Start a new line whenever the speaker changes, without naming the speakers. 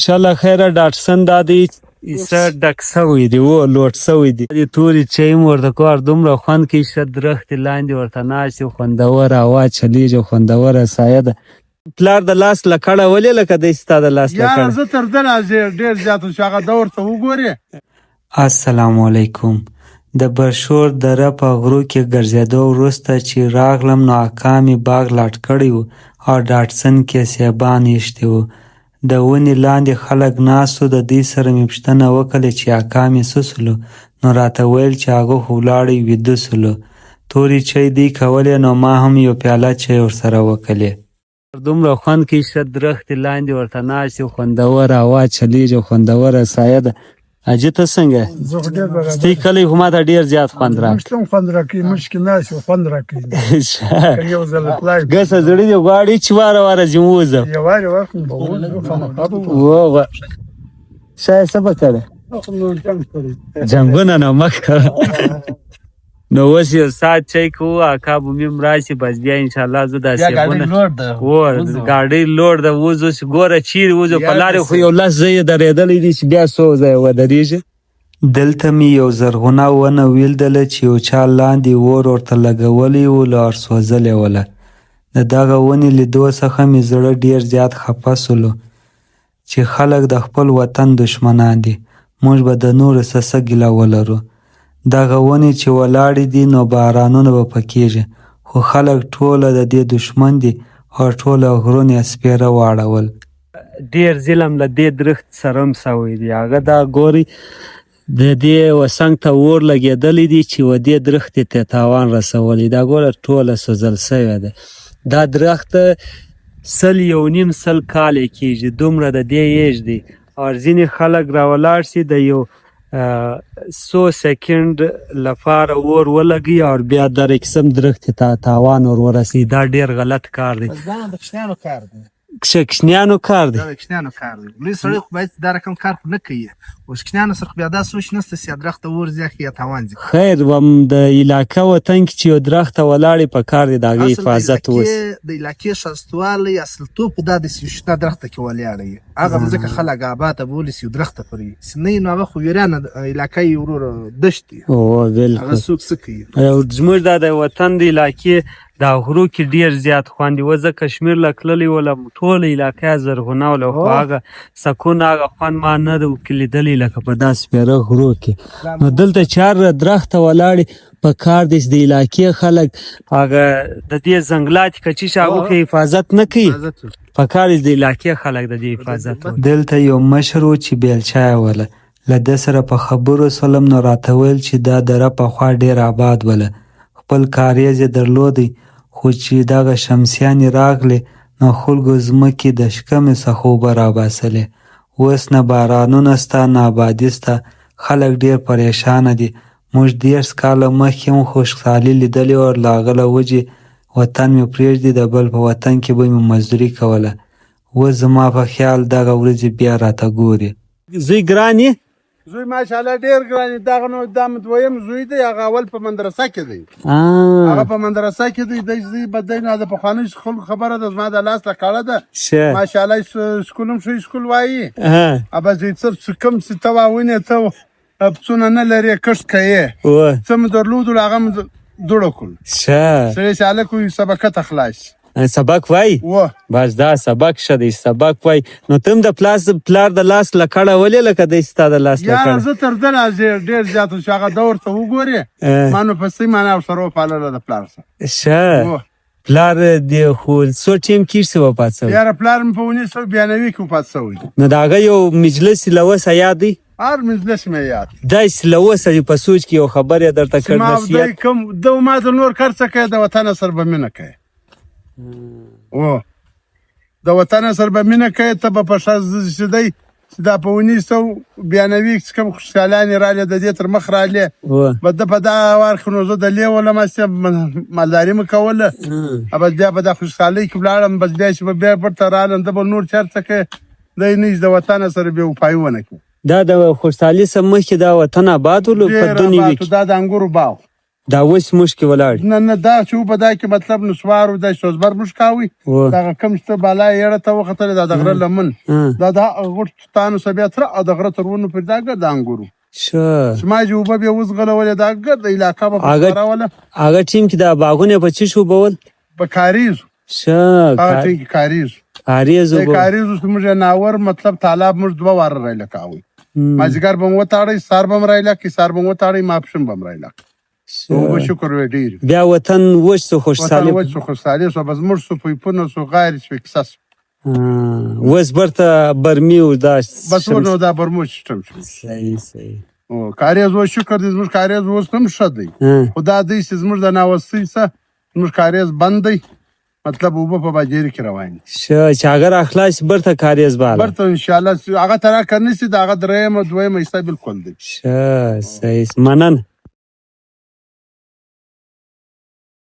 انشاءالله خیره ډاټسن دا دی څه ډک سوی دی لوټ سوی دی تورې چای مو ورته کار دومره خوند کوي ښه درختې لاندې ورته ناست یو خوندوره هوا چلیږي خوندوره سایه ده پلار د لاس لکړه ولې لکه دی ستا د لاس لکړه
یاره زه تر ده لا ډېر زیات چې هغه ده ورته وګورې.
السلام علیکم. د برشور دره په غرو کې ګرځېدو وروسته چې راغلم نو اکا مې باغ لاټ کړی و او ډاټسن کې سیبان ایښتي وو. د ونې لاندې خلک ناست وو. د دوی سره مې پوښتنه وکړه چې اکا مې څه سولو نو راته ویل چې هغه خو ولاړی ویده سولو. تورې چای دوی کولې نو ما هم یو پیاله چای ورسره وکړلې. دومره خوند کوي ښه درختې لاندې ورته ناست یو خوندوره هوا چلیږي خوندوره سایه ده. حاجي ته څنګه ستی کلی خو ماته ډېر زیات خوند راکړ.
موږ ته هم خوند راکوي مشکې ناست یو خوند راکوي یو ځل تلای
ګسه زړه دې غواړي چې واره واره ځم ووځم
یوارې وخت به وځو خامخا به
ووه شاید څه به کړی جنګونه نه مه کوه نو اوس یو ساعت چای کوو اکا به مې هم راشي بس بیا انشاءالله زه دا سیبونه ګاډۍ لوړ ده وځو چې ګوره چیرې وځو په لارې خو یو لس ځایه درېدلی دي چې بیا څو ځایه ودرېږي. دلته مې یو زرغونه ونه ولیدله چې یو چا لاندې اور ورته لګولی و لار سوځلې وله. د دغه ونې لیدو څخه مې زړه ډېر زیات خفه سولو چې خلک د خپل وطن دشمنان دي موږ به د نورو څه ګیله ولرو. دغه ونې چې ولاړې دي نو بارانونه به پکېږي خو خلک ټوله د دې دشمن دي او ټوله غرونه یې سپېره واړول. ډېر ظلم له دې درخت سره هم سوی دی. هغه دا ګوري د دې وسنګ ته اور لګېدلی دی چې و دې درخت ته تاوان رسولی دا ګوره ټوله سوځل سوې ده. دا درخت 100 کاله کېږي دومره د دې ایج دی او ځینې خلک راولاړ شي د یو 100 سکنډ لپاره اور ولګي او بیا د قسم درخت ته تاوان ور ورسي. دا ډیر غلط کار دی.
د کشنیانو کار دی.
کشنیانو کار دی.
د کشنیانو کار دی. لوی سړی خو باید دا رقم کار نه کوي. اوس کشنیانو سره بیا دا سوچ نشته چې درخت اور ځي یا تاوان ځي.
خیر وم د علاقه وطن کې چې یو درخت ولاړې په کار دی د هغې حفاظت وشي.
د علاقې ښایستوالی اصلتوب خو دا دی چې شنه درخته کې ولاړی هغه مځکه خلک آباده بولي چې یو درخته پرې چې نه نو هغه خو ویرانه علاقه یې وروره دشت دی.
بالکل
هغه څوک څه کوي.
زموږ دا د وطن د علاقې دا غرو کې ډېر زیات خوند و زه کشمیر له تللی ولم ټوله علاقه یې زرغونه وله خو هغه سکون هغه خوند ما نه ده لیدلی لکه په دا سپېره غرو کې. نو دلته چار درخته ولاړې په کار دی د علاقې خلک هغه د دې ځنګلات کچیش هغو کې حفاظت نه کوي په کار دی د علاقې خلک د دې حفاظت. دلته یو مشر و چې بیلچه یې وله له ده سره په خبرو سلم نو راته ویل چې دا دره پخوا ډېر آباد وله خپل کاریز یې درلودی خو چې دغه شمسیانې راغلې نو خلکو ځمکې د شکمې څخه اوبه راباسلې. اوس نه بارانونه سته نه آبادي سته خلک ډېر پریشانه دي. موږ 10 کاله مخکې هم خوشحالي لیدلې وه له هغه له وجې وطن مې پرېږدي د بل په وطن کې به مې مزدوري کوله. اوس زما په خیال دغه ورځې بیا راته ګوري. زوی ګران یې؟
زوی ماشاءالله ډېر ګران دی. دغه نو دا دویم زوی دی هغه اول په مدرسه کې دی. هغه په مدرسه کې دی د زوی بدی نه د پخواني خلکو خبره ده زما د لاس له کاله ده ماشاءالله سکول هم ښه سکول وایي ابا زوی څه کوم چې ته واونې ته پسونه نه لرې کښت کوې څه مې درلودل هغه مې دوړه کړل سړی چې هلک وي سبقه ته خلاص
سبق وای بس دا سبق شه دی سبق وای. نو تم د پلار د لاس لکړه ولې لکه دی ستا د لاس لکړه.
یاره زه تر ده لا ډېر زیات چې هغه ده ورته وګورې ما نو پسې ما نه ورسره وپالله د پلار سره
ښه پلار دې خو څو ټیم کې څه وفات شوی؟
یاره پلار مې په 1992 کې وفات شوی.
نو د هغه یو مجلس له اوسه یاد دی؟
هر مجلس مې یاد
داسې له اوسه په سوچ کې یو خبر یې درته کړ نصیحت
ده ما د نور کار څه کوې د وطن سره به مینه کوې د وطن سره به مینه کوې ته به په ښه دی دا په 1992 کې کوم خوشحالانې رالې د دې تر مخ رالې به ده په دغه وار کې نو زه د لې ولم مالداري مې کوله بس بیا به دا خوشحالۍ کې ولاړم بس بیا چې به بیا بیرته رالم ده به نور چېرته کوې دی نه د وطن سره بې وفایي ونه کړي.
دا د خوشحالي څخه مخکې دا وطن آباد ولو په دونې وي
دا د انګورو باغ
دا اوس مشکې ولاړ
نه دا چې وبه دا کې مطلب نسوار دا سوزبر موږ کاوي دغه کوم چې بالا یړه ته وختل دا د غره لمن دا غټ تانو سبیا تر او د غره ترونو پر داګه د انګورو ما چې وبه بیا اوس غلولې دا ګرد علاقه به راوله
هغه ټیم کې دا باغونه په څه شو بول
په کاریز هغه ټیم کې کاریز موږ ناور مطلب طالب موږ دوه وار رایله کاوي مازیګر به مو تاړي سار به رایله کې سار به مو تاړي ماپشن به رایله او شکر وړي
بیا وطن وښ سو خوشحالي
سو بس موږ سو په سو غیر فکسس
وس برته برمیو دا
بس ورنو دا برمو سیستم
صحیح
او کاریز و شکر دې زموږ کاریز اوس هم ښه دی خدا دې چې زموږ د ناوستۍ څه زموږ کاریز بند دی مطلب اوبه په باجیري کې روان دي
چې اگر اخلاص برته کاریز بالا
برته انشاءالله هغه ترا کني چې دا هغه درېم دویم حصہ بالکل دی
صحیح منن